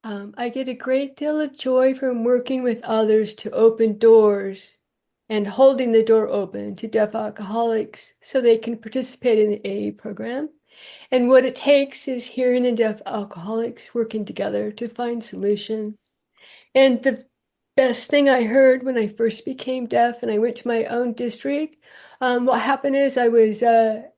I get a great deal of joy from working with others to open doors and holding the door open to deaf alcoholics so they can participate in the AA program. And what it takes is hearing and deaf alcoholics working together to find solutions. And the best thing I heard when I first became deaf and I went to my own district, what happened is I was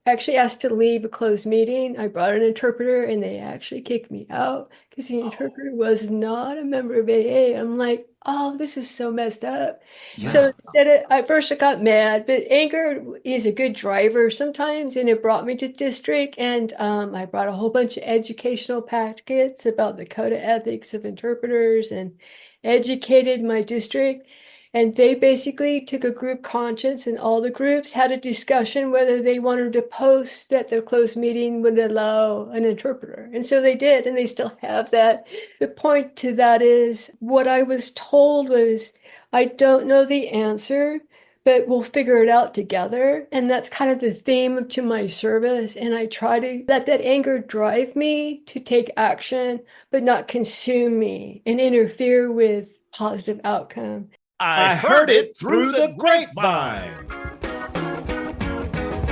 actually asked to leave a closed meeting. I brought an interpreter and they actually kicked me out because the interpreter was not a member of AA. I'm like, oh, this is so messed up. So Yeah. instead of, at first I got mad, but anger is a good driver sometimes, and it brought me to district. And I brought a whole bunch of educational packets about the code of ethics of interpreters and educated my district. And they basically took a group conscience, and all the groups had a discussion whether they wanted to post that their closed meeting would allow an interpreter. And so they did, and they still have that. The point to that is what I was told was, I don't know the answer, but we'll figure it out together. And that's kind of the theme to my service. And I try to let that anger drive me to take action, but not consume me and interfere with positive outcome. I heard it through the grapevine.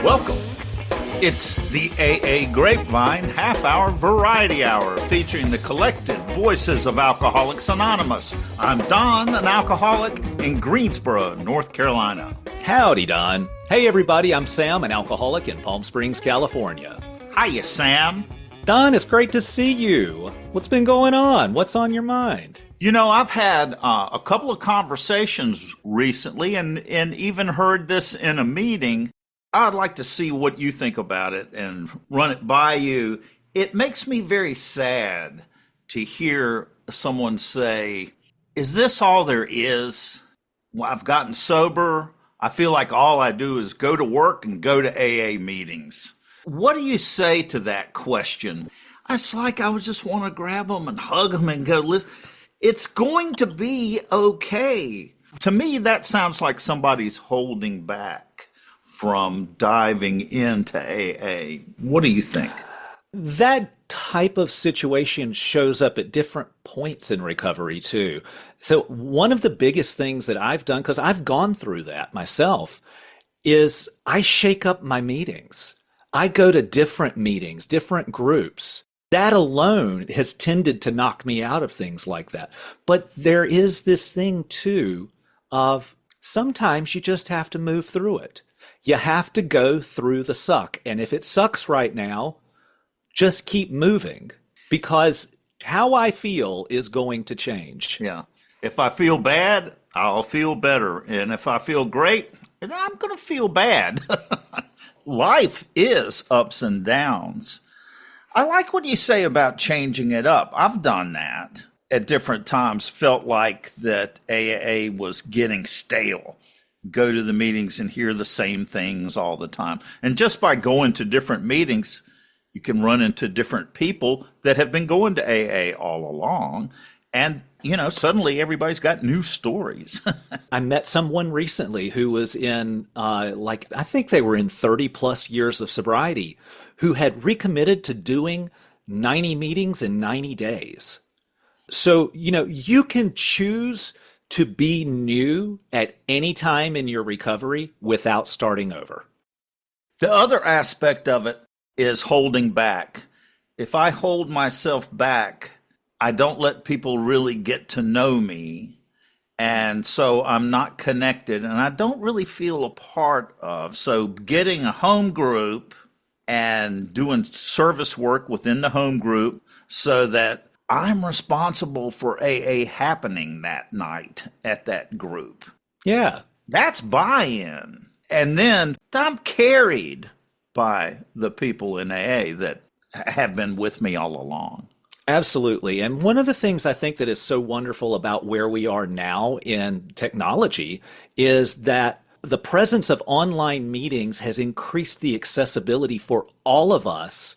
Welcome. It's the AA Grapevine half-hour variety hour featuring the collected voices of Alcoholics Anonymous. I'm Don, an alcoholic in Greensboro, North Carolina. Howdy, Don. Hey, everybody, I'm Sam, an alcoholic in Palm Springs, California. Hiya, Sam. Don, it's great to see you. What's been going on? What's on your mind? You know, I've had a couple of conversations recently and even heard this in a meeting. I'd like to see what you think about it and run it by you. It makes me very sad to hear someone say, is this all there is? Well, I've gotten sober. I feel like all I do is go to work and go to AA meetings. What do you say to that question? It's like I would just want to grab them and hug them and go, listen, it's going to be okay. To me, that sounds like somebody's holding back from diving into AA. What do you think? That type of situation shows up at different points in recovery, too. So one of the biggest things that I've done, because I've gone through that myself, is I shake up my meetings. I go to different meetings, different groups. That alone has tended to knock me out of things like that. But there is this thing, too, of sometimes you just have to move through it. You have to go through the suck. And if it sucks right now, just keep moving, because how I feel is going to change. Yeah. If I feel bad, I'll feel better. And if I feel great, I'm going to feel bad. Life is ups and downs. I like what you say about changing it up. I've done that at different times, felt like that AA was getting stale. Go to the meetings and hear the same things all the time. And just by going to different meetings, you can run into different people that have been going to AA all along. And, you know, suddenly everybody's got new stories. I met someone recently who was in, I think they were in 30 plus years of sobriety, who had recommitted to doing 90 meetings in 90 days. So, you know, you can choose to be new at any time in your recovery without starting over. The other aspect of it is holding back. If I hold myself back, I don't let people really get to know me. And so I'm not connected and I don't really feel a part of. So getting a home group and doing service work within the home group so that I'm responsible for AA happening that night at that group. Yeah. That's buy-in. And then I'm carried by the people in AA that have been with me all along. Absolutely. And one of the things I think that is so wonderful about where we are now in technology is that the presence of online meetings has increased the accessibility for all of us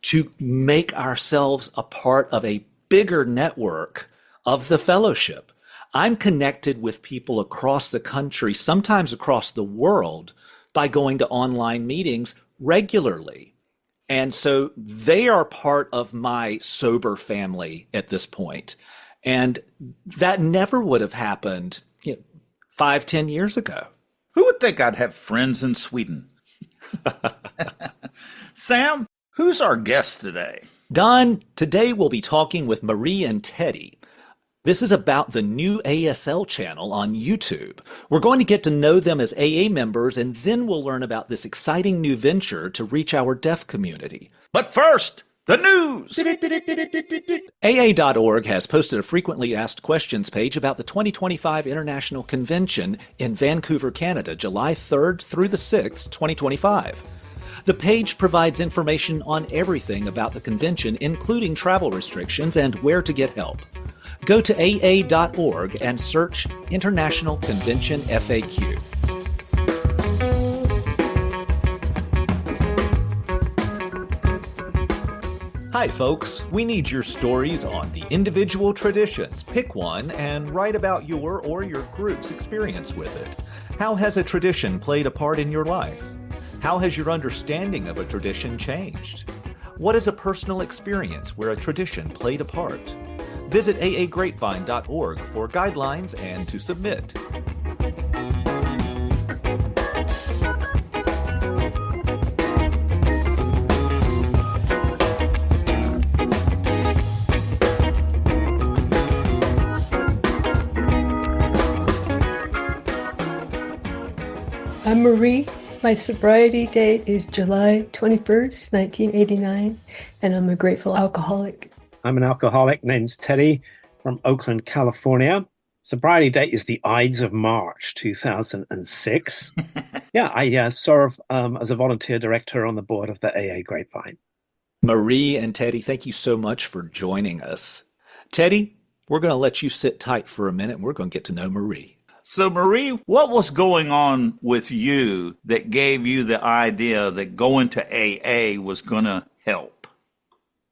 to make ourselves a part of a bigger network of the fellowship. I'm connected with people across the country, sometimes across the world, by going to online meetings regularly. And so they are part of my sober family at this point. And that never would have happened 5, 10 years ago. Who would think I'd have friends in Sweden? Sam, who's our guest today? Don, today we'll be talking with Marie and Teddy. This is about the new ASL channel on YouTube. We're going to get to know them as AA members, and then we'll learn about this exciting new venture to reach our deaf community. But first, the news! AA.org has posted a frequently asked questions page about the 2025 International Convention in Vancouver, Canada, July 3rd through the 6th, 2025. The page provides information on everything about the convention, including travel restrictions and where to get help. Go to AA.org and search International Convention FAQ. Hi, folks. We need your stories on the individual traditions. Pick one and write about your or your group's experience with it. How has a tradition played a part in your life? How has your understanding of a tradition changed? What is a personal experience where a tradition played a part? Visit aagrapevine.org for guidelines and to submit. I'm Marie. My sobriety date is July 21st, 1989, and I'm a grateful alcoholic. I'm an alcoholic named Teddy from Oakland, California. Sobriety date is the Ides of March, 2006. Yeah, I serve as a volunteer director on the board of the AA Grapevine. Marie and Teddy, thank you so much for joining us. Teddy, we're going to let you sit tight for a minute, and we're going to get to know Marie. So, Marie, what was going on with you that gave you the idea that going to AA was going to help?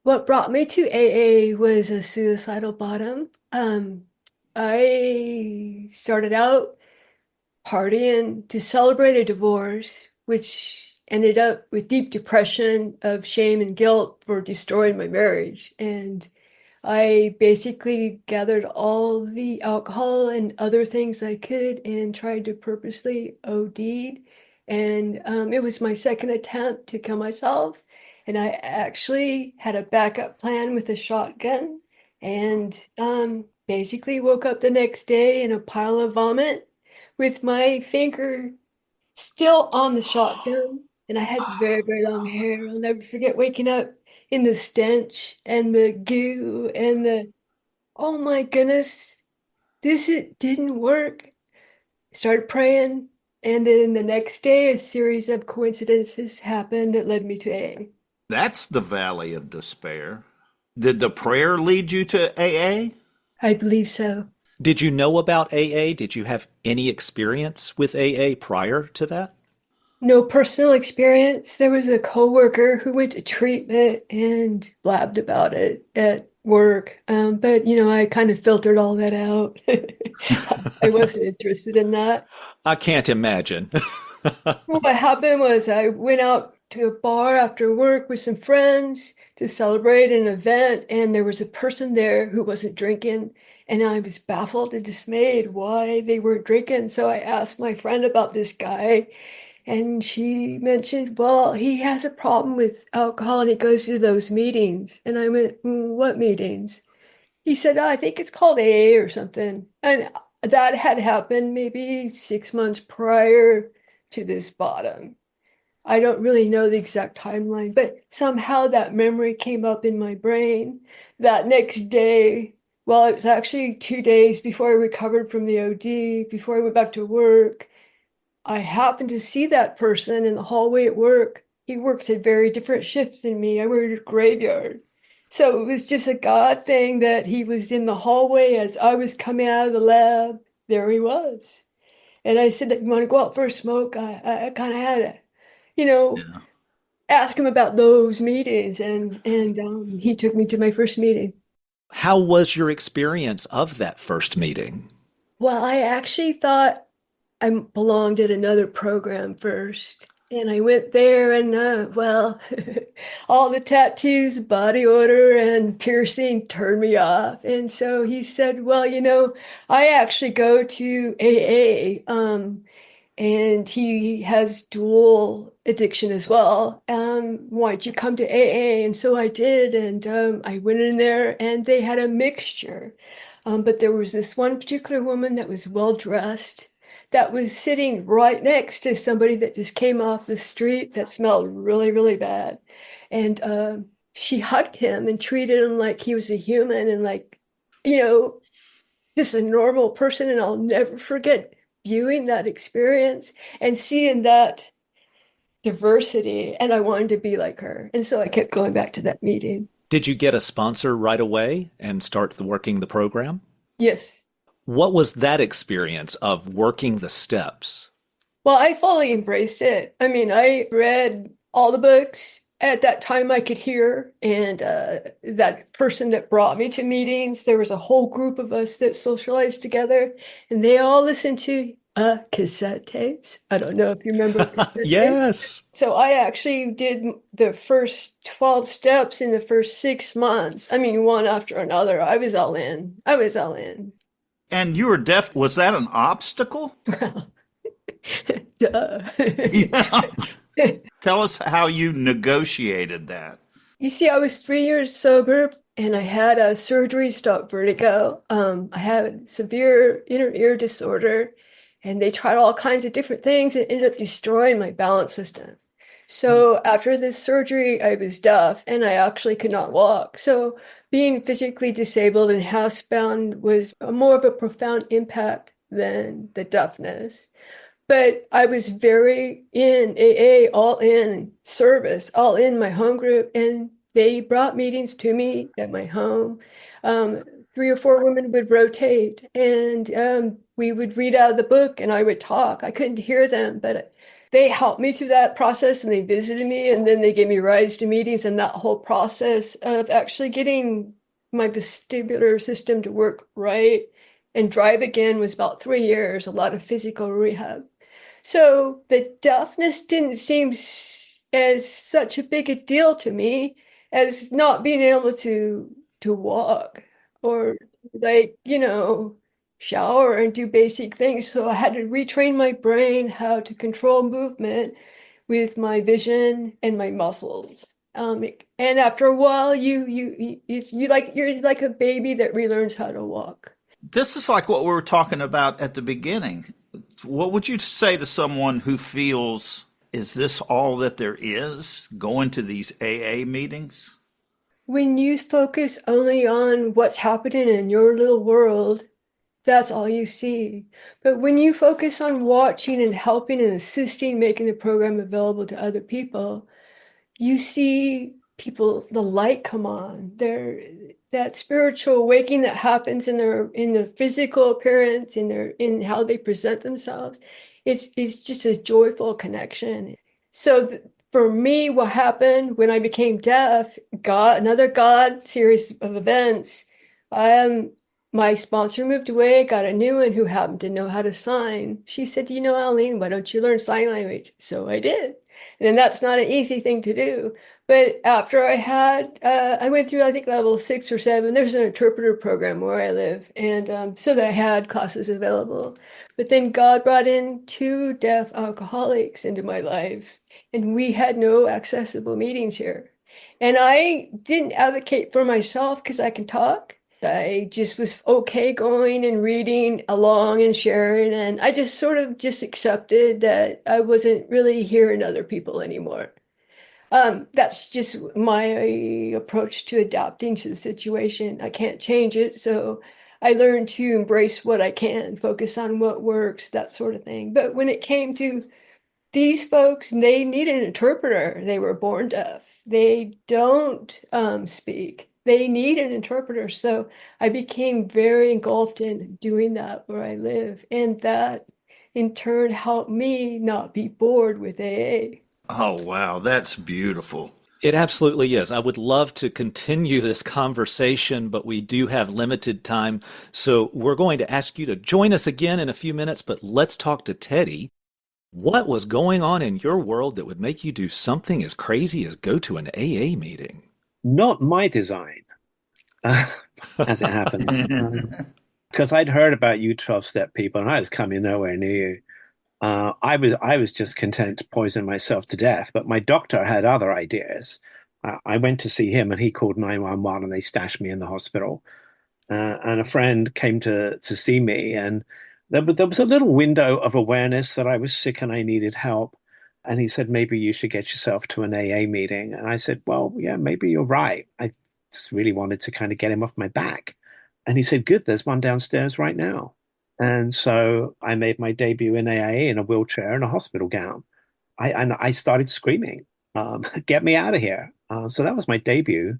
What brought me to AA was a suicidal bottom. I started out partying to celebrate a divorce, which ended up with deep depression of shame and guilt for destroying my marriage. And I basically gathered all the alcohol and other things I could and tried to purposely OD. And it was my second attempt to kill myself. And I actually had a backup plan with a shotgun and basically woke up the next day in a pile of vomit with my finger still on the shotgun. And I had very, very long hair. I'll never forget waking up in the stench and the goo and oh my goodness, it didn't work. Started praying. And then the next day, a series of coincidences happened that led me to AA. That's the valley of despair. Did the prayer lead you to AA? I believe so. Did you know about AA? Did you have any experience with AA prior to that? No personal experience. There was a coworker who went to treatment and blabbed about it at work. But, I kind of filtered all that out. I wasn't interested in that. I can't imagine. What happened was I went out to a bar after work with some friends to celebrate an event, and there was a person there who wasn't drinking, and I was baffled and dismayed why they weren't drinking. So I asked my friend about this guy, and she mentioned, well, he has a problem with alcohol and he goes to those meetings. And I went, what meetings? He said, I think it's called AA or something. And that had happened maybe 6 months prior to this bottom. I don't really know the exact timeline, but somehow that memory came up in my brain that next day. Well, it was actually 2 days before I recovered from the OD, before I went back to work. I happened to see that person in the hallway at work. He works at very different shifts than me. I work at a graveyard. So it was just a God thing that he was in the hallway as I was coming out of the lab. There he was. And I said, you want to go out for a smoke? I kind of had to, Yeah. ask him about those meetings. And he took me to my first meeting. How was your experience of that first meeting? Well, I actually thought I belonged at another program first. And I went there and, well, all the tattoos, body odor, and piercing turned me off. And so he said, well, I actually go to AA, and he has dual addiction as well. Why don't you come to AA? And so I did. And I went in there and they had a mixture. But there was this one particular woman that was well dressed that was sitting right next to somebody that just came off the street that smelled really, really bad. And she hugged him and treated him like he was a human and like, you know, just a normal person. And I'll never forget viewing that experience and seeing that diversity. And I wanted to be like her. And so I kept going back to that meeting. Did you get a sponsor right away and start working the program? Yes. What was that experience of working the steps? Well, I fully embraced it. I mean, I read all the books. At that time, I could hear, and that person that brought me to meetings, there was a whole group of us that socialized together, and they all listened to cassette tapes. I don't know if you remember cassette tapes. Yes. So I actually did the first 12 steps in the first 6 months. I mean, one after another. I was all in. I was all in. And you were deaf. Was that an obstacle? Duh. Yeah. Tell us how you negotiated that. You see, I was 3 years sober and I had a surgery stop vertigo. I had severe inner ear disorder and they tried all kinds of different things and ended up destroying my balance system. So after this surgery, I was deaf and I actually could not walk. So being physically disabled and housebound was more of a profound impact than the deafness. But I was very in AA, all in service, all in my home group, and they brought meetings to me at my home. Um, 3 or 4 women would rotate, and we would read out of the book, and I would talk. I couldn't hear them, but they helped me through that process, and they visited me, and then they gave me rides to meetings, and that whole process of actually getting my vestibular system to work right and drive again was about 3 years, a lot of physical rehab. So the deafness didn't seem as such a big a deal to me as not being able to walk or like, shower and do basic things. So I had to retrain my brain how to control movement with my vision and my muscles. And after a while, you're like a baby that relearns how to walk. This is like what we were talking about at the beginning. What would you say to someone who feels, is this all that there is, going to these AA meetings? When you focus only on what's happening in your little world, that's all you see. But when you focus on watching and helping and assisting, making the program available to other people, you see people, the light come on. That spiritual awakening that happens in their physical appearance, in how they present themselves. It's just a joyful connection. So for me, what happened when I became deaf, another God series of events. My sponsor moved away, got a new one who happened to know how to sign. She said, Eileen, why don't you learn sign language? So I did. And that's not an easy thing to do. But after I went through, I think, level 6 or 7. There's an interpreter program where I live. And so that I had classes available. But then God brought in 2 deaf alcoholics into my life. And we had no accessible meetings here. And I didn't advocate for myself because I can talk. I just was okay going and reading along and sharing. And I just sort of just accepted that I wasn't really hearing other people anymore. That's just my approach to adapting to the situation. I can't change it. So I learned to embrace what I can, focus on what works, that sort of thing. But when it came to these folks, they need an interpreter. They were born deaf. They don't speak. They need an interpreter. So I became very engulfed in doing that where I live. And that in turn helped me not be bored with AA. Oh, wow. That's beautiful. It absolutely is. I would love to continue this conversation, but we do have limited time. So we're going to ask you to join us again in a few minutes, but let's talk to Teddy. What was going on in your world that would make you do something as crazy as go to an AA meeting? Not my design, as it happens, because I'd heard about you 12-step people, and I was coming nowhere near you. I was just content to poison myself to death, but my doctor had other ideas. I went to see him, and he called 911, and they stashed me in the hospital. And a friend came to see me, and there was a little window of awareness that I was sick and I needed help. And he said, maybe you should get yourself to an AA meeting. And I said, well, yeah, maybe you're right. I just really wanted to kind of get him off my back. And he said, good, there's one downstairs right now. And so I made my debut in AA in a wheelchair and a hospital gown. I started screaming, get me out of here. So that was my debut.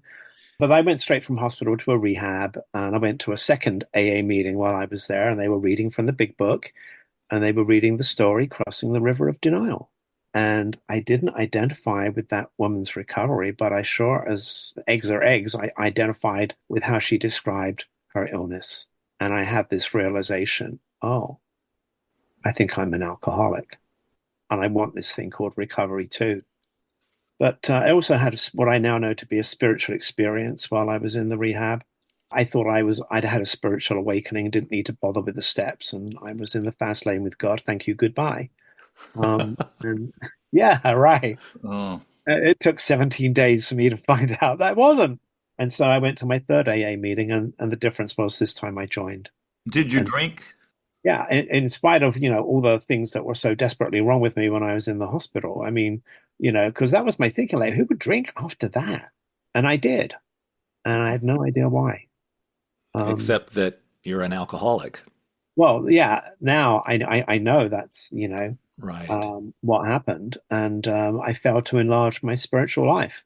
But I went straight from hospital to a rehab, and I went to a second AA meeting while I was there, and they were reading from the big book, and they were reading the story Crossing the River of Denial. And I didn't identify with that woman's recovery, but I sure as eggs are eggs, I identified with how she described her illness. And I had this realization, oh, I think I'm an alcoholic, and I want this thing called recovery too. But I also had what I now know to be a spiritual experience while I was in the rehab. I thought I'd had a spiritual awakening and didn't need to bother with the steps, and I was in the fast lane with God. Thank you, goodbye. And yeah, right. Oh. It took 17 days for me to find out that wasn't. And so I went to my third AA meeting, and the difference was this time I joined. Did you And drink? yeah, in spite of, all the things that were so desperately wrong with me when I was in the hospital. I mean, because that was my thinking, like, who would drink after that? And I did. And I had no idea why. Except that you're an alcoholic. Well, yeah, now I know that's, Right. what happened. And I failed to enlarge my spiritual life.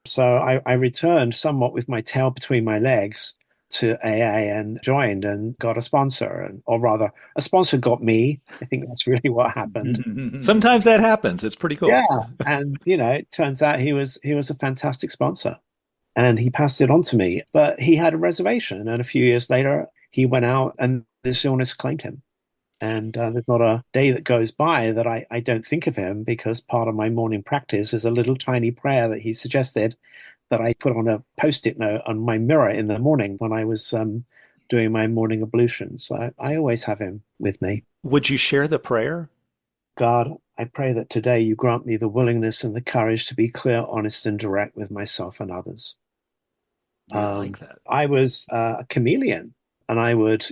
So I returned somewhat with my tail between my legs to AA and joined and got a sponsor, or rather, a sponsor got me. I think that's really what happened. Sometimes that happens. It's pretty cool. Yeah, and it turns out he was a fantastic sponsor, and he passed it on to me. But he had a reservation, and a few years later, he went out, and this illness claimed him. And there's not a day that goes by that I don't think of him, because part of my morning practice is a little tiny prayer that he suggested that I put on a post-it note on my mirror in the morning when I was doing my morning ablutions. So I always have him with me. Would you share the prayer? God, I pray that today you grant me the willingness and the courage to be clear, honest, and direct with myself and others. Yeah, I like that. I was a chameleon, and I would,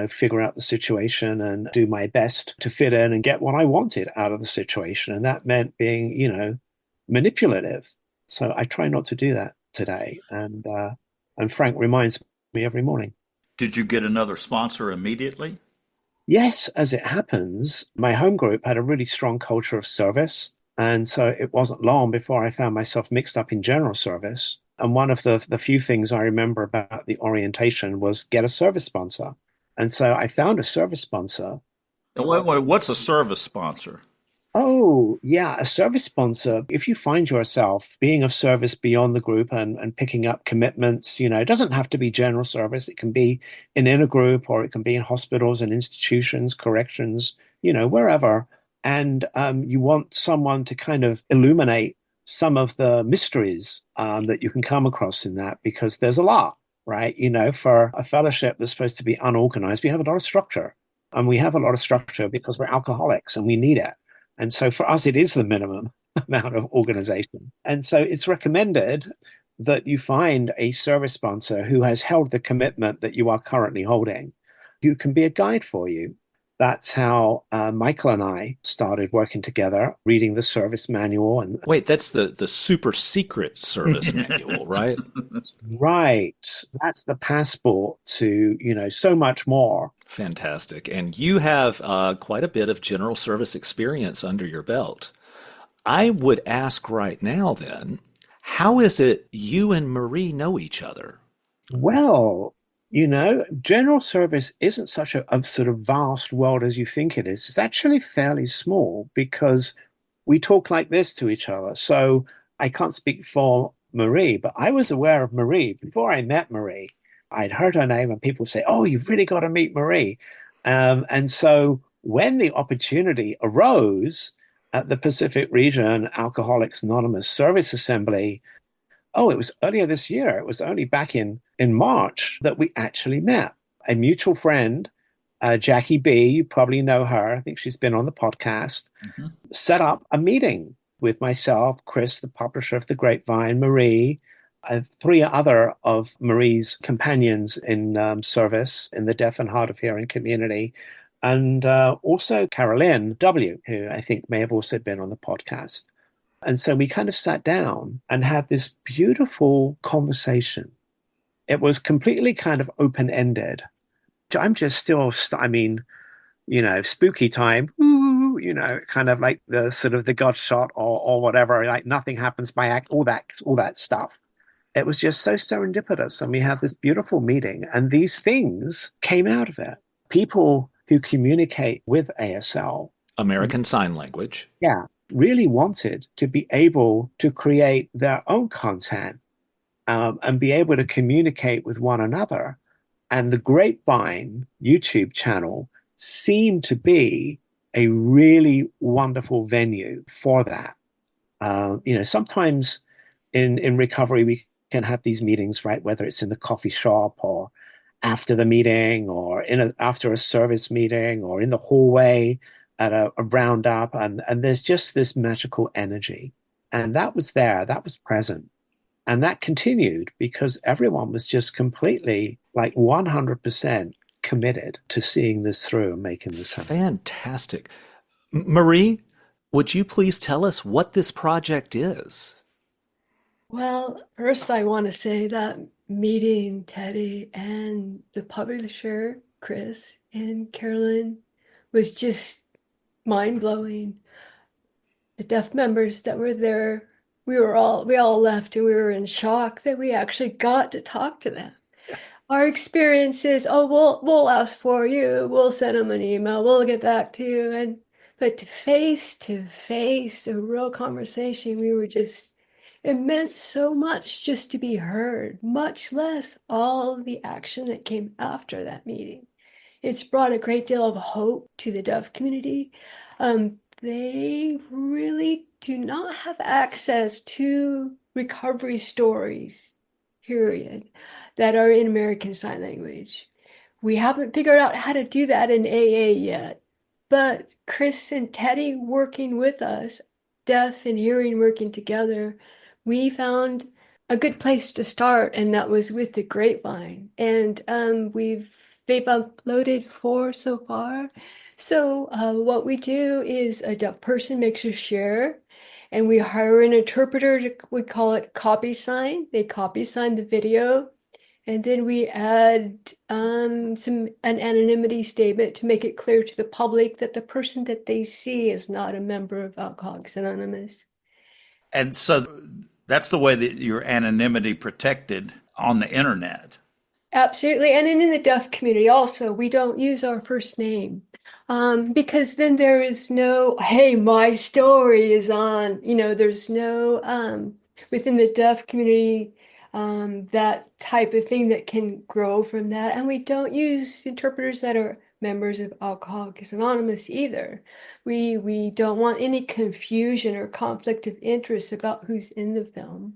figure out the situation and do my best to fit in and get what I wanted out of the situation. And that meant being, manipulative. So I try not to do that today. And Frank reminds me every morning. Did you get another sponsor immediately? Yes, as it happens, my home group had a really strong culture of service. And so it wasn't long before I found myself mixed up in general service. And one of the few things I remember about the orientation was get a service sponsor. And so I found a service sponsor. What's a service sponsor? Oh, yeah, a service sponsor. If you find yourself being of service beyond the group and picking up commitments, it doesn't have to be general service. It can be in a group, or it can be in hospitals and institutions, corrections, wherever. And you want someone to kind of illuminate some of the mysteries that you can come across in that, because there's a lot, right? For a fellowship that's supposed to be unorganized, we have a lot of structure. And we have a lot of structure because we're alcoholics and we need it. And so for us, it is the minimum amount of organization. And so it's recommended that you find a service sponsor who has held the commitment that you are currently holding, who can be a guide for you. That's how Michael and I started working together, reading the service manual. And wait, that's the super secret service manual, right? Right. That's the passport to, so much more. Fantastic. And you have quite a bit of general service experience under your belt. I would ask right now then, how is it you and Marie know each other? Well, general service isn't such a sort of vast world as you think it is. It's actually fairly small, because we talk like this to each other. So I can't speak for Marie, but I was aware of Marie before I met Marie. I'd heard her name, and people say, "Oh, you've really got to meet Marie." And so when the opportunity arose at the Pacific Region Alcoholics Anonymous Service Assembly, it was earlier this year. It was only back in March that we actually met. A mutual friend, Jackie B, you probably know her. I think she's been on the podcast, set up a meeting with myself, Chris, the publisher of the Grapevine, Marie, three other of Marie's companions in service in the deaf and hard of hearing community, and also Carolyn W, who I think may have also been on the podcast. And so we kind of sat down and had this beautiful conversation. It was completely kind of open-ended. I'm just still, spooky time, ooh, kind of like the sort of the God shot or whatever, like nothing happens by act, all that stuff. It was just so serendipitous. And we had this beautiful meeting, and these things came out of it. People who communicate with ASL, American Sign Language. yeah, really wanted to be able to create their own content and be able to communicate with one another. And the Grapevine YouTube channel seemed to be a really wonderful venue for that. Sometimes in recovery, we can have these meetings, right? Whether it's in the coffee shop or after the meeting or after a service meeting or in the hallway at a roundup. And there's just this magical energy. And that was there, that was present. And that continued because everyone was just completely, like 100% committed to seeing this through and making this happen. Fantastic. Marie, would you please tell us what this project is? Well, first I want to say that meeting Teddy and the publisher, Chris and Carolyn, was just mind-blowing. The deaf members that were there, we all left and we were in shock that we actually got to talk to them. Our experience is, we'll ask for you, we'll send them an email, we'll get back to you. But to face, a real conversation, it meant so much just to be heard, much less all the action that came after that meeting. It's brought a great deal of hope to the deaf community. They really do not have access to recovery stories, period, that are in American Sign Language. We haven't figured out how to do that in AA yet, but Chris and Teddy working with us, deaf and hearing working together, we found a good place to start, and that was with the Grapevine. And they've uploaded 4 so far. So what we do is a deaf person makes a share, and we hire an interpreter. We call it copy sign. They copy sign the video, and then we add an anonymity statement to make it clear to the public that the person that they see is not a member of Alcoholics Anonymous. And so that's the way that your anonymity protected on the internet. Absolutely. And in the deaf community also, we don't use our first name because then there is no, hey, my story is on, there's no, within the deaf community, that type of thing that can grow from that. And we don't use interpreters that are members of Alcoholics Anonymous either. We don't want any confusion or conflict of interest about who's in the film.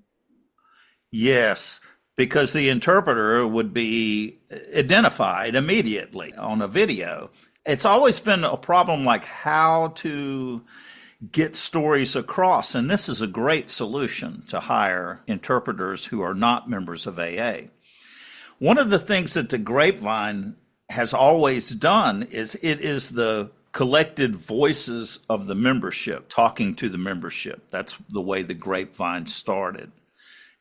Yes, because the interpreter would be identified immediately on a video. It's always been a problem, like how to get stories across. And this is a great solution, to hire interpreters who are not members of AA. One of the things that the Grapevine has always done is it is the collected voices of the membership talking to the membership. That's the way the Grapevine started.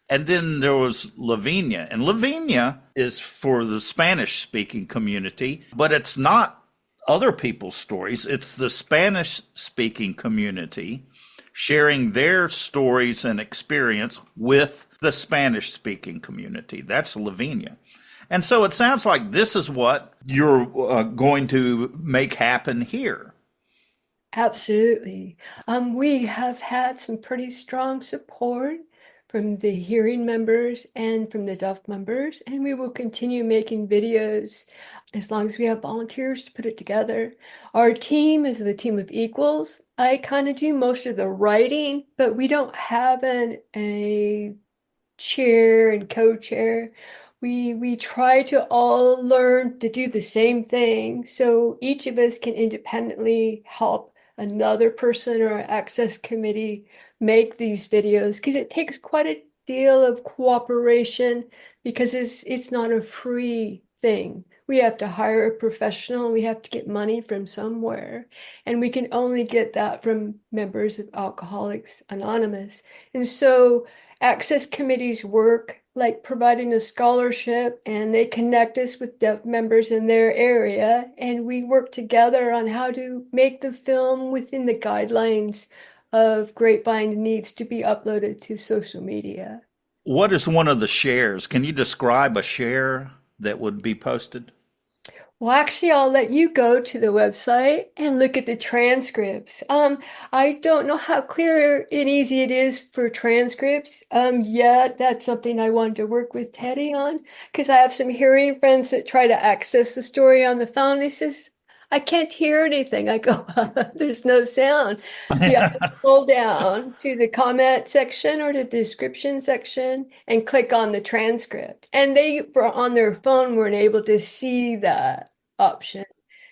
And then there was Lavinia, and Lavinia is for the Spanish-speaking community, but it's not other people's stories. It's the Spanish-speaking community sharing their stories and experience with the Spanish-speaking community. That's Lavinia. And so it sounds like this is what you're going to make happen here. Absolutely. We have had some pretty strong support from the hearing members and from the deaf members, and we will continue making videos as long as we have volunteers to put it together. Our team is a team of equals. I kind of do most of the writing, but we don't have a chair and co-chair. We try to all learn to do the same thing, so each of us can independently help another person or access committee make these videos, because it takes quite a deal of cooperation, because it's not a free thing. We have to hire a professional, we have to get money from somewhere, and we can only get that from members of Alcoholics Anonymous. And so access committees work like providing a scholarship, and they connect us with deaf members in their area, and we work together on how to make the film within the guidelines of Grapevine needs to be uploaded to social media. What is one of the shares? Can you describe a share that would be posted? Well, actually, I'll let you go to the website and look at the transcripts. I don't know how clear and easy it is for transcripts. Yet that's something I wanted to work with Teddy on, because I have some hearing friends that try to access the story on the phone. He says, I can't hear anything. I go, there's no sound. You have to scroll down to the comment section or the description section and click on the transcript. And they, for on their phone, weren't able to see that option.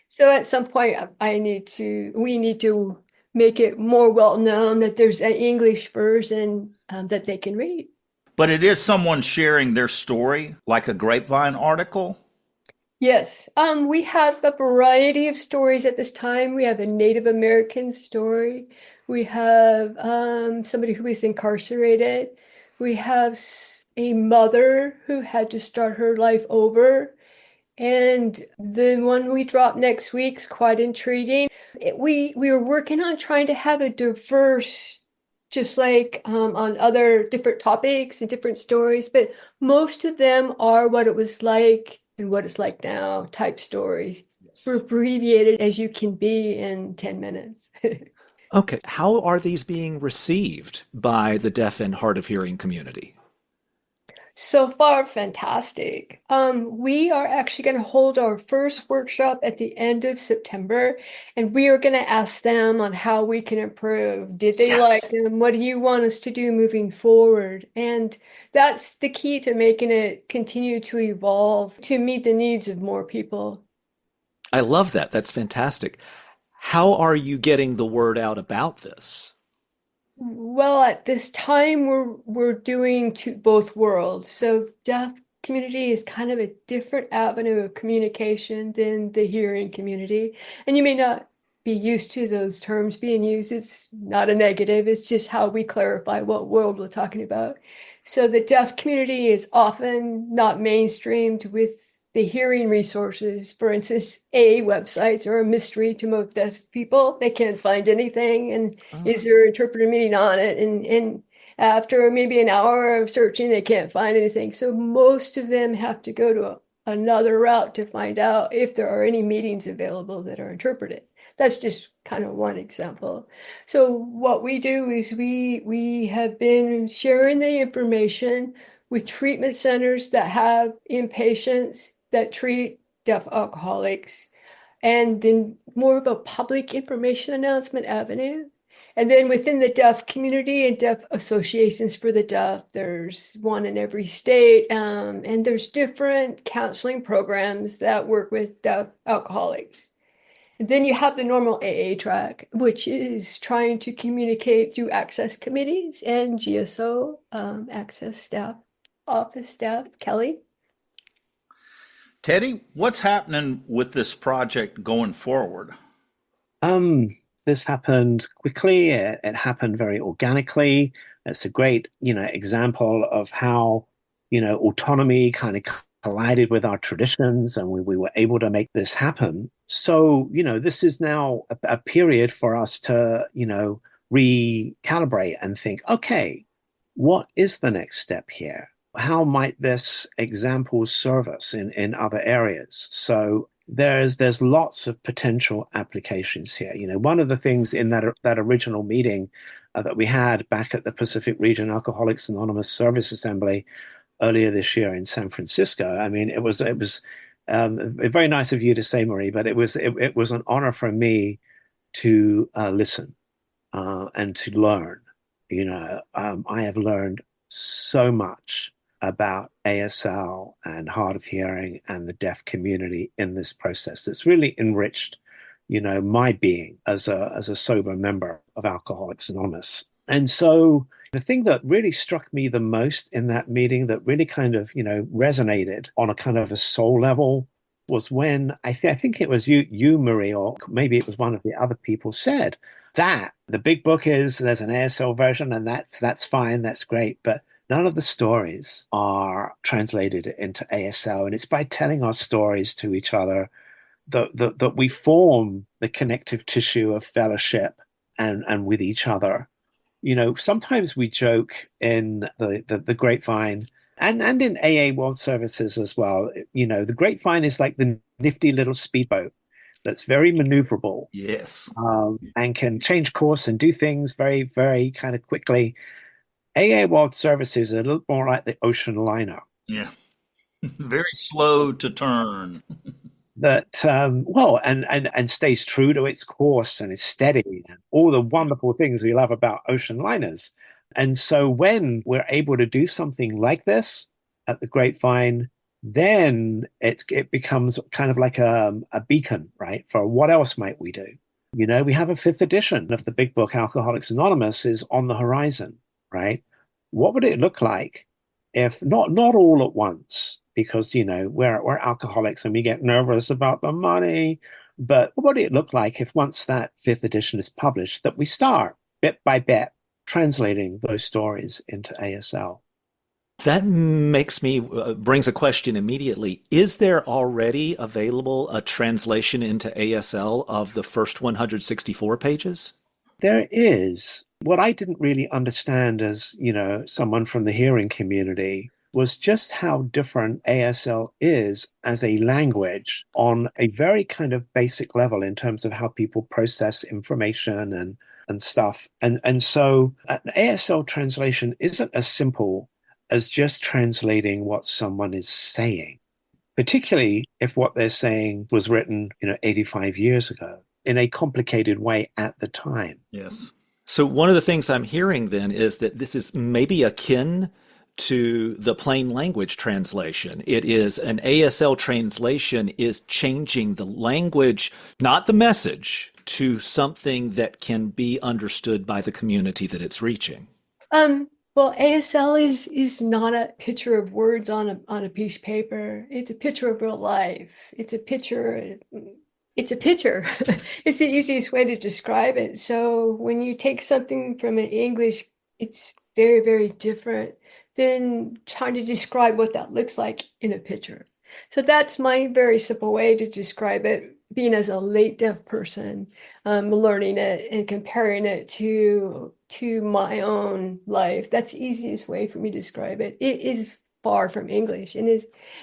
So at some point, we need to make it more well known that there's an English version that they can read. But it is someone sharing their story, like a Grapevine article. Yes, we have a variety of stories at this time. We have a Native American story. We have somebody who is incarcerated. We have a mother who had to start her life over. And the one we drop next week's quite intriguing. We were working on trying to have a diverse, just like on other different topics and different stories, but most of them are what it was like and what it's like now type stories. Yes. We're abbreviated as you can be in 10 minutes. Okay, how are these being received by the deaf and hard of hearing community? So far, fantastic. We are actually going to hold our first workshop at the end of September, and we are going to ask them on how we can improve. Did they like Yes. them? What do you want us to do moving forward? And that's the key to making it continue to evolve to meet the needs of more people. I love that. That's fantastic. How are you getting the word out about this? Well, at this time, we're doing both worlds. So deaf community is kind of a different avenue of communication than the hearing community. And you may not be used to those terms being used. It's not a negative. It's just how we clarify what world we're talking about. So the deaf community is often not mainstreamed with the hearing resources. For instance, AA websites are a mystery to most deaf people. They can't find anything. And is there an interpreter meeting on it? And after maybe an hour of searching, they can't find anything. So most of them have to go to another route to find out if there are any meetings available that are interpreted. That's just kind of one example. So what we do is we have been sharing the information with treatment centers that have inpatients that treat deaf alcoholics, and then more of a public information announcement avenue. And then within the deaf community and deaf associations for the deaf, there's one in every state, and there's different counseling programs that work with deaf alcoholics. And then you have the normal AA track, which is trying to communicate through access committees and GSO, access staff, office staff. Kelly? Teddy, what's happening with this project going forward? This happened quickly. It happened very organically. It's a great, example of how, autonomy kind of collided with our traditions, and we were able to make this happen. So, this is now a period for us to, recalibrate and think, okay, what is the next step here? How might this example serve us in other areas? So there's lots of potential applications here. One of the things in that original meeting that we had back at the Pacific Region Alcoholics Anonymous Service Assembly earlier this year in San Francisco. I mean, it was very nice of you to say, Marie, but it was an honor for me to listen and to learn. I have learned so much about ASL and hard of hearing and the deaf community in this process. It's really enriched, my being as a sober member of Alcoholics Anonymous. And so the thing that really struck me the most in that meeting that really kind of, resonated on a kind of a soul level was when I think it was you, Marie, or maybe it was one of the other people said that the big book there's an ASL version and that's fine, that's great, but none of the stories are translated into ASL. And it's by telling our stories to each other that we form the connective tissue of fellowship and with each other. Sometimes we joke in the Grapevine and in AA World Services as well. The Grapevine is like the nifty little speedboat that's very maneuverable. Yes. And can change course and do things very, very kind of quickly. AA World Services are a little more like the ocean liner. Yeah. Very slow to turn. That and stays true to its course and is steady and all the wonderful things we love about ocean liners. And so when we're able to do something like this at the Grapevine, then it becomes kind of like a beacon, right? For what else might we do? We have a fifth edition of the big book Alcoholics Anonymous is on the horizon, right? What would it look like if not all at once? Because we're alcoholics and we get nervous about the money. But what would it look like if once that fifth edition is published, that we start bit by bit translating those stories into ASL? That makes me brings a question immediately. Is there already available a translation into ASL of the first 164 pages? There is. What I didn't really understand as, someone from the hearing community was just how different ASL is as a language on a very kind of basic level in terms of how people process information and stuff. And so an ASL translation isn't as simple as just translating what someone is saying, particularly if what they're saying was written, 85 years ago in a complicated way at the time. Yes. So one of the things I'm hearing then is that this is maybe akin to the plain language translation. It is an ASL translation is changing the language, not the message, to something that can be understood by the community that it's reaching. Well, ASL is not a picture of words on a piece of paper. It's a picture of real life. It's a picture. It's a picture. It's the easiest way to describe it. So when you take something from an English, it's very, very different than trying to describe what that looks like in a picture. So that's my very simple way to describe it, being as a late deaf person, learning it and comparing it to my own life. That's the easiest way for me to describe it. It is far from English and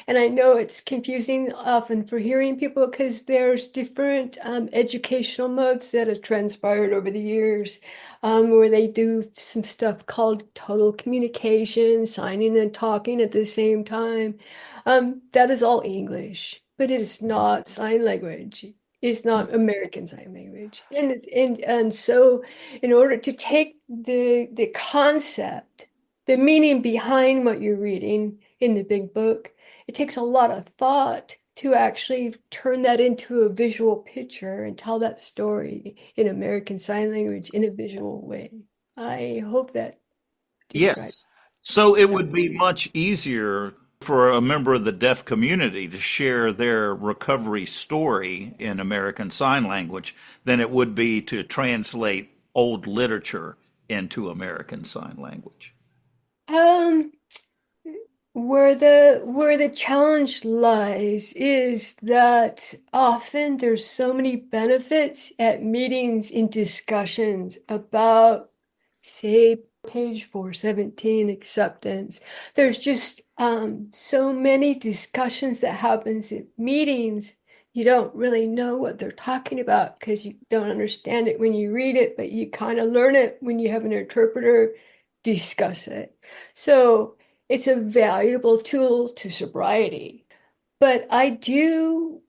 I know it's confusing often for hearing people because there's different educational modes that have transpired over the years where they do some stuff called total communication, signing and talking at the same time. That is all English, but it is not sign language. It's not American Sign Language. And so in order to take the concept, the meaning behind what you're reading in the big book, it takes a lot of thought to actually turn that into a visual picture and tell that story in American Sign Language in a visual way. I hope that describes. Yes. So it would be much easier for a member of the deaf community to share their recovery story in American Sign Language than it would be to translate old literature into American Sign Language. Um, where the challenge lies is that often there's so many benefits at meetings and discussions about, say, page 417 acceptance. There's just so many discussions that happens at meetings. you don't really know what they're talking about because you don't understand it when you read it, but you kind of learn it when you have an interpreter discuss it. So it's a valuable tool to sobriety. But I do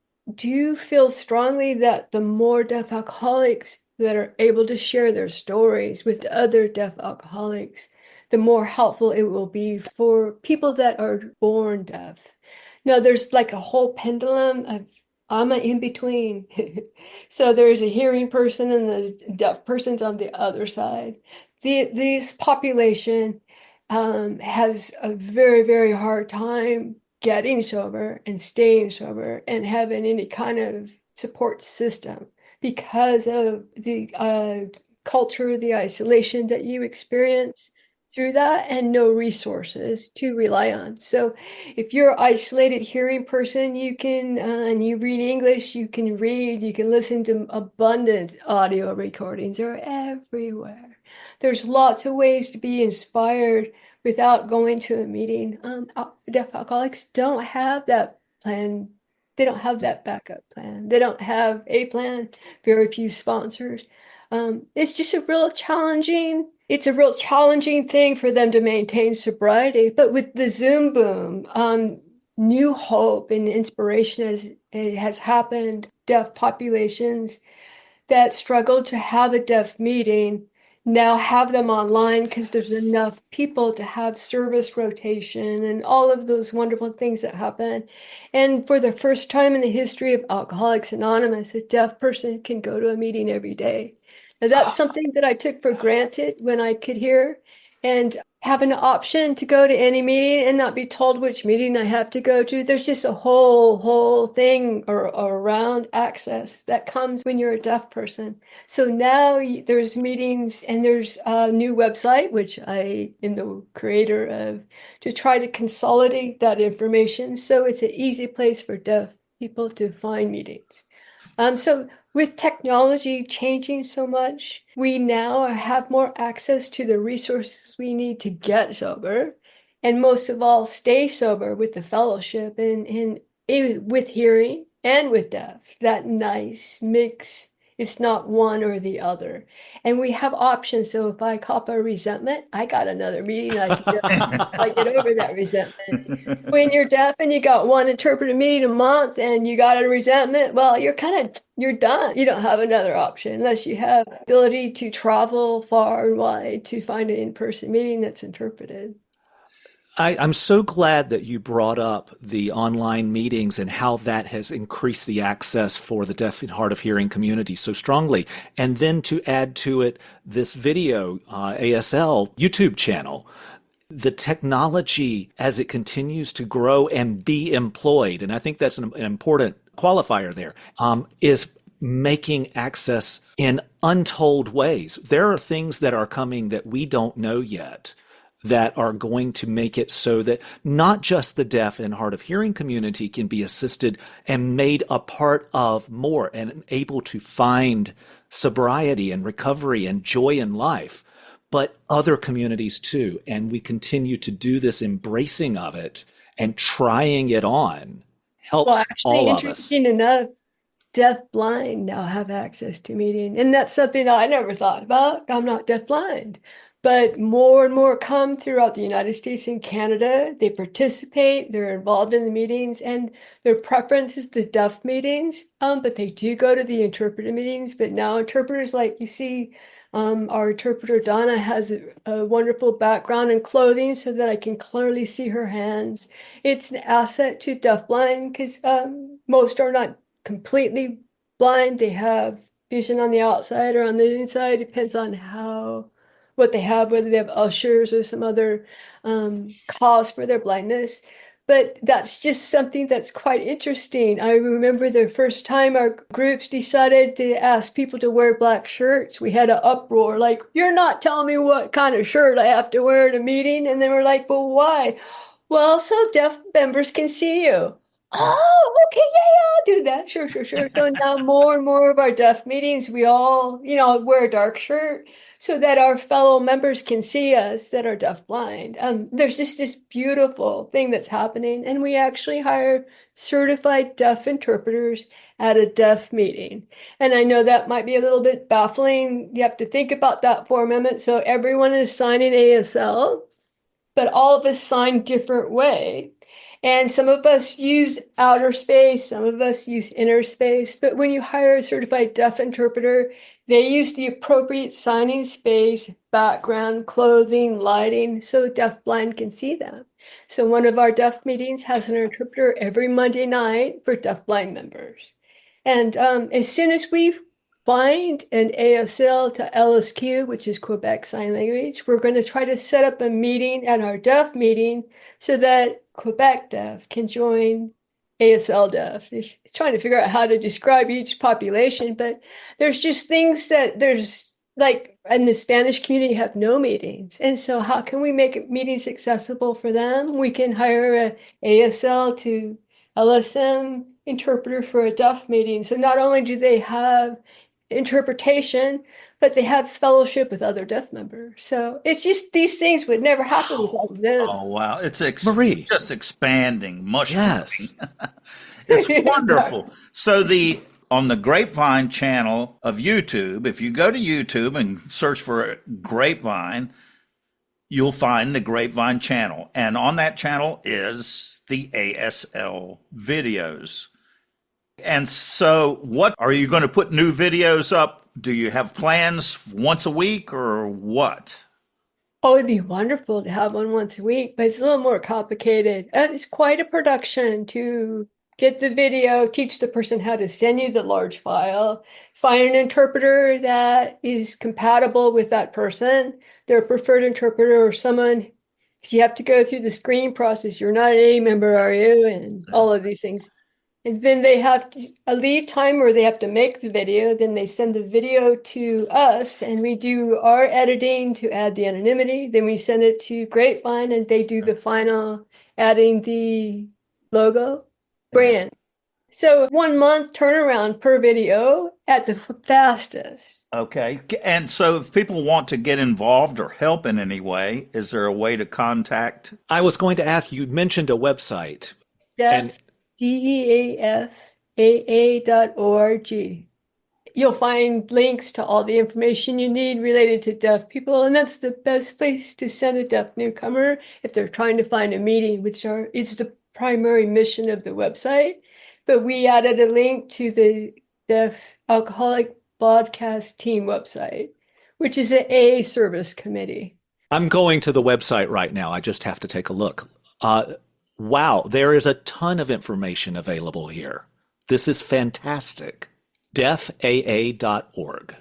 feel strongly that the more deaf alcoholics that are able to share their stories with other deaf alcoholics, the more helpful it will be for people that are born deaf. Now, there's like a whole pendulum of I'm an in between. So there's a hearing person and there's deaf persons on the other side. This population has a very, very hard time getting sober and staying sober and having any kind of support system because of the culture, the isolation that you experience through that, and no resources to rely on. So, if you're an isolated hearing person, you can, and you read English, you can listen to abundant audio recordings. They're everywhere. There's lots of ways to be inspired without going to a meeting. Deaf alcoholics don't have that plan. They don't have that backup plan. They don't have a plan, very few sponsors. It's just it's a real challenging thing for them to maintain sobriety. But with the Zoom boom, new hope and inspiration has happened. Deaf populations that struggled to have a deaf meeting now have them online because there's enough people to have service rotation and all of those wonderful things that happen. And for the first time in the history of Alcoholics Anonymous, a deaf person can go to a meeting every day. Now, that's something that I took for granted when I could hear. And have an option to go to any meeting and not be told which meeting I have to go to. There's just a whole thing or around access that comes when you're a deaf person. So now there's meetings and there's a new website, which I am the creator of, to try to consolidate that information. So it's an easy place for deaf people to find meetings. So with technology changing so much, we now have more access to the resources we need to get sober, and most of all, stay sober with the fellowship and with hearing and with deaf. That nice mix. It's not one or the other. And we have options. So if I cop a resentment, I got another meeting I can go I get over that resentment. When you're deaf and you got one interpreter meeting a month and you got a resentment, well, you're done. You don't have another option unless you have ability to travel far and wide to find an in-person meeting that's interpreted. I'm so glad that you brought up the online meetings and how that has increased the access for the deaf and hard of hearing community so strongly. And then to add to it this video, ASL YouTube channel. The technology as it continues to grow and be employed, and I think that's an important qualifier there, is making access in untold ways. There are things that are coming that we don't know yet that are going to make it so that not just the deaf and hard of hearing community can be assisted and made a part of more and able to find sobriety and recovery and joy in life, but other communities too. And we continue to do this embracing of it and trying it on Well, helps actually, all of us. interesting enough, deaf blind now have access to meeting. And that's something I never thought about. I'm not deaf blind. But more and more come throughout the United States and Canada. They participate, they're involved in the meetings, and their preference is the deaf meetings. But they do go to the interpreter meetings. But now interpreters, like you see, our interpreter Donna has a wonderful background in clothing so that I can clearly see her hands. It's an asset to deafblind because most are not completely blind. They have vision on the outside or on the inside. Depends on what they have, whether they have ushers or some other cause for their blindness. But that's just something that's quite interesting. I remember the first time our groups decided to ask people to wear black shirts, we had an uproar like, "You're not telling me what kind of shirt I have to wear at a meeting." And they were like, "Well, why?" "Well, so deaf members can see you." Oh, okay, yeah, I'll do that. Sure, sure, sure. So now more and more of our deaf meetings, we all, wear a dark shirt so that our fellow members can see us that are deaf blind. There's just this beautiful thing that's happening, and we actually hire certified deaf interpreters at a deaf meeting. And I know that might be a little bit baffling. You have to think about that for a minute. So everyone is signing ASL, but all of us sign different way. And some of us use outer space, some of us use inner space. But when you hire a certified deaf interpreter, they use the appropriate signing space, background, clothing, lighting, so deaf blind can see them. So one of our deaf meetings has an interpreter every Monday night for deaf blind members. And as soon as we bind an ASL to LSQ, which is Quebec Sign Language, we're going to try to set up a meeting at our deaf meeting so that Quebec deaf can join ASL deaf. It's trying to figure out how to describe each population, but there's just things that there's like in the Spanish community have no meetings. And so how can we make meetings accessible for them? We can hire a ASL to LSM interpreter for a deaf meeting. So not only do they have interpretation, but they have fellowship with other deaf members. So it's just these things would never happen without them. Oh, wow. It's Marie. just expanding, mushrooming. Yes. It's wonderful. So on the Grapevine channel of YouTube, if you go to YouTube and search for Grapevine, you'll find the Grapevine channel. And on that channel is the ASL videos. And so what are you going to put new videos up? Do you have plans once a week or what? Oh, it'd be wonderful to have one once a week, but it's a little more complicated. It's quite a production to get the video, teach the person how to send you the large file, find an interpreter that is compatible with that person, their preferred interpreter or someone, because you have to go through the screening process. You're not an A member, are you? And all of these things. And then they have a lead time where they have to make the video. Then they send the video to us and we do our editing to add the anonymity. Then we send it to Grapevine and they do the final adding the logo brand. So 1 month turnaround per video at the fastest. Okay. And so if people want to get involved or help in any way, is there a way to contact? I was going to ask, you mentioned a website. DEAFAA.org. You'll find links to all the information you need related to deaf people, and that's the best place to send a deaf newcomer if they're trying to find a meeting, which is the primary mission of the website. But we added a link to the Deaf Alcoholic Broadcast Team website, which is an AA service committee. I'm going to the website right now. I just have to take a look. Wow, there is a ton of information available here. This is fantastic. deafaa.org.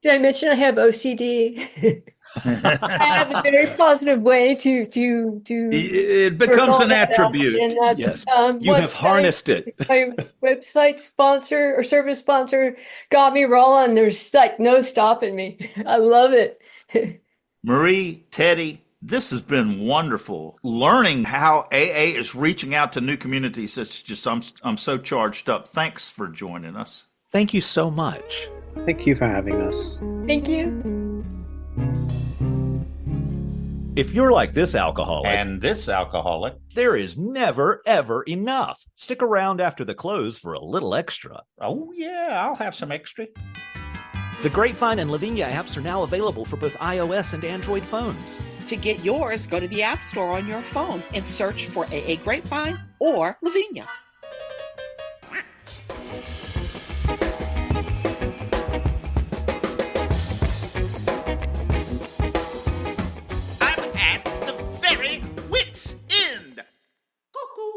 Did I mention I have OCD? I have a very positive way to It becomes an attribute. And that's, Yes, you have harnessed it. My website sponsor or service sponsor got me rolling. There's like no stopping me. I love it. Marie, Teddy, this has been wonderful. Learning how AA is reaching out to new communities. It's just, I'm so charged up. Thanks for joining us. Thank you so much. Thank you for having us. Thank you. If you're like this alcoholic, And this alcoholic. there is never, ever enough. Stick around after the close for a little extra. Oh, yeah, I'll have some extra. The Grapevine and Lavinia apps are now available for both iOS and Android phones. To get yours, go to the App Store on your phone and search for AA Grapevine or Lavinia. I'm at the very wit's end. Cuckoo.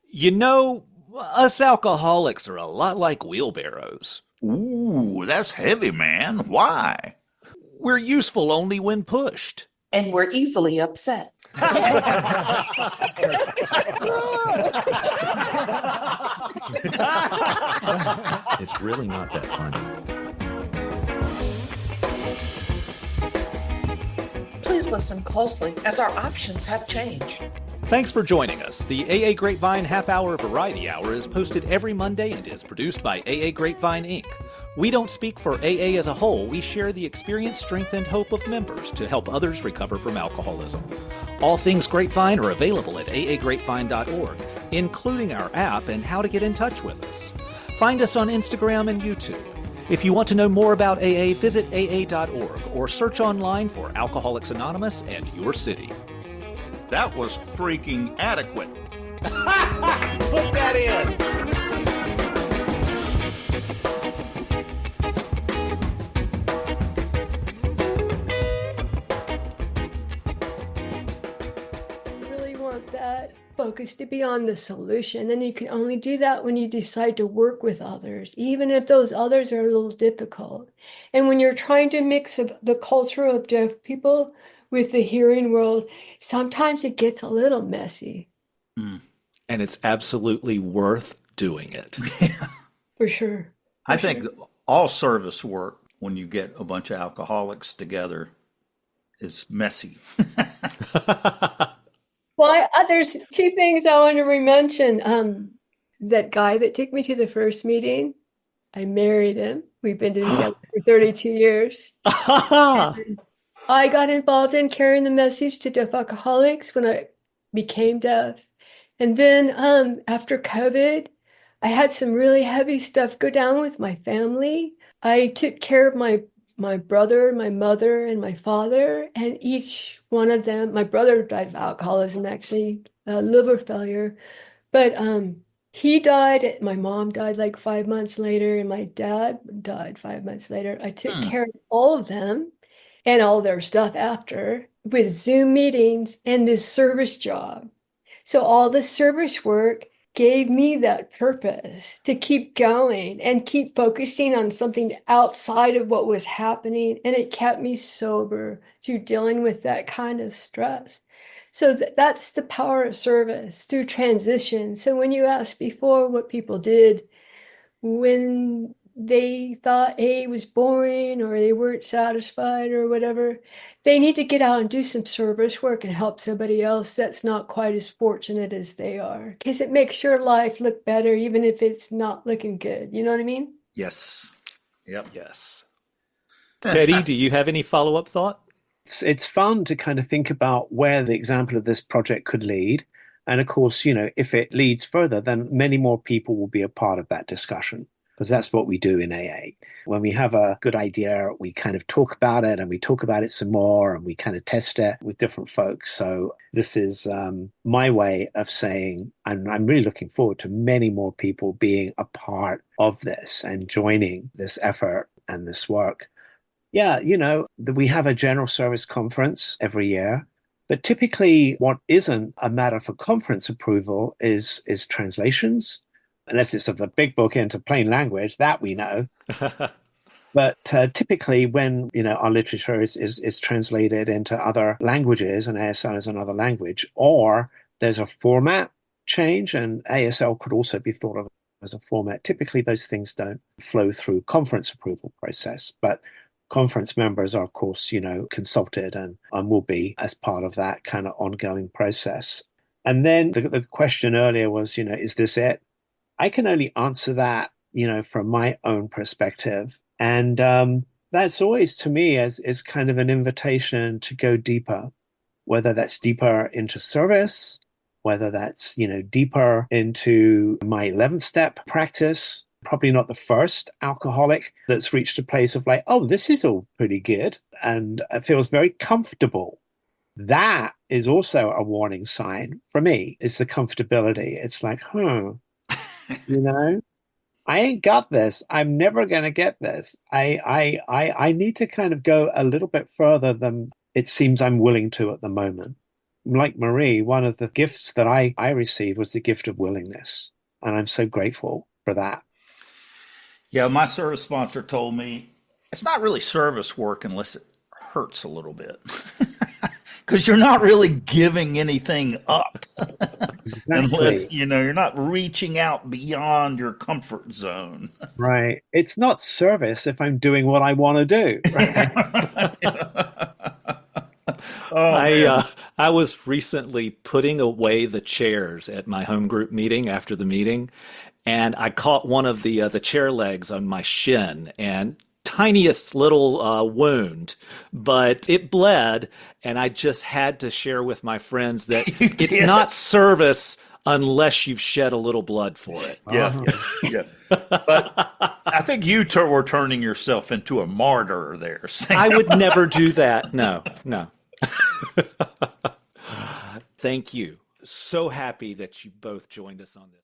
You know, us alcoholics are a lot like wheelbarrows. Ooh, that's heavy, man. Why? We're useful only when pushed. And we're easily upset. It's really not that funny. Please listen closely as our options have changed. Thanks for joining us. The AA Grapevine Half Hour Variety Hour is posted every Monday and is produced by AA Grapevine Inc. We don't speak for AA as a whole. We share the experience, strength, and hope of members to help others recover from alcoholism. All things Grapevine are available at aagrapevine.org, including our app and how to get in touch with us. Find us on Instagram and YouTube. If you want to know more about AA, visit aa.org or search online for Alcoholics Anonymous and your city. That was freaking adequate. Put that in. Really want that focus to be on the solution, and you can only do that when you decide to work with others, even if those others are a little difficult. And when you're trying to mix the culture of deaf people with the hearing world, sometimes it gets a little messy. And it's absolutely worth doing it. For sure. I think all service work, when you get a bunch of alcoholics together, is messy. Well, there's two things I want to mention. That guy that took me to the first meeting, I married him. We've been together for 32 years. And I got involved in carrying the message to deaf alcoholics when I became deaf. And then after COVID, I had some really heavy stuff go down with my family. I took care of my brother, my mother, and my father, and each one of them, my brother died of alcoholism, actually, liver failure, but he died, my mom died like 5 months later, and my dad died 5 months later. I took care of all of them and all their stuff after with Zoom meetings and this service job. So all the service work gave me that purpose to keep going and keep focusing on something outside of what was happening. And it kept me sober through dealing with that kind of stress. So that's the power of service through transition. So when you asked before what people did when they thought A was boring or they weren't satisfied or whatever, they need to get out and do some service work and help somebody else that's not quite as fortunate as they are, because it makes your life look better even if it's not looking good. You know what I mean? Yes. Yep. Yes. Teddy, do you have any follow-up thought? It's fun to kind of think about where the example of this project could lead. And of course, if it leads further, then many more people will be a part of that discussion, because that's what we do in AA. When we have a good idea, we kind of talk about it and we talk about it some more and we kind of test it with different folks. So this is my way of saying I'm really looking forward to many more people being a part of this and joining this effort and this work. Yeah, we have a general service conference every year. But typically, what isn't a matter for conference approval is translations, unless it's of the big book into plain language, that we know. But typically, when our literature is translated into other languages, and ASL is another language, or there's a format change, and ASL could also be thought of as a format. Typically, those things don't flow through conference approval process, but conference members are, of course, consulted and will be as part of that kind of ongoing process. And then the question earlier was, is this it? I can only answer that, from my own perspective. And that's always, to me, is kind of an invitation to go deeper, whether that's deeper into service, whether that's, deeper into my 11th step practice. Probably not the first alcoholic that's reached a place of like, oh, this is all pretty good. And it feels very comfortable. That is also a warning sign for me, is the comfortability. It's like, I ain't got this. I'm never going to get this. I need to kind of go a little bit further than it seems I'm willing to at the moment. Like Marie, one of the gifts that I received was the gift of willingness. And I'm so grateful for that. Yeah, my service sponsor told me it's not really service work unless it hurts a little bit. Because you're not really giving anything up. Exactly. Unless, you're not reaching out beyond your comfort zone. Right. It's not service if I'm doing what I want to do. Right? Oh I man. I was recently putting away the chairs at my home group meeting after the meeting, and I caught one of the chair legs on my shin, and tiniest little wound, but it bled, and I just had to share with my friends that You it's did. not service unless you've shed a little blood for it. Yeah, yeah. But I think were turning yourself into a martyr there, I Sam. would never do that. No, no. Thank you. So happy that you both joined us on this.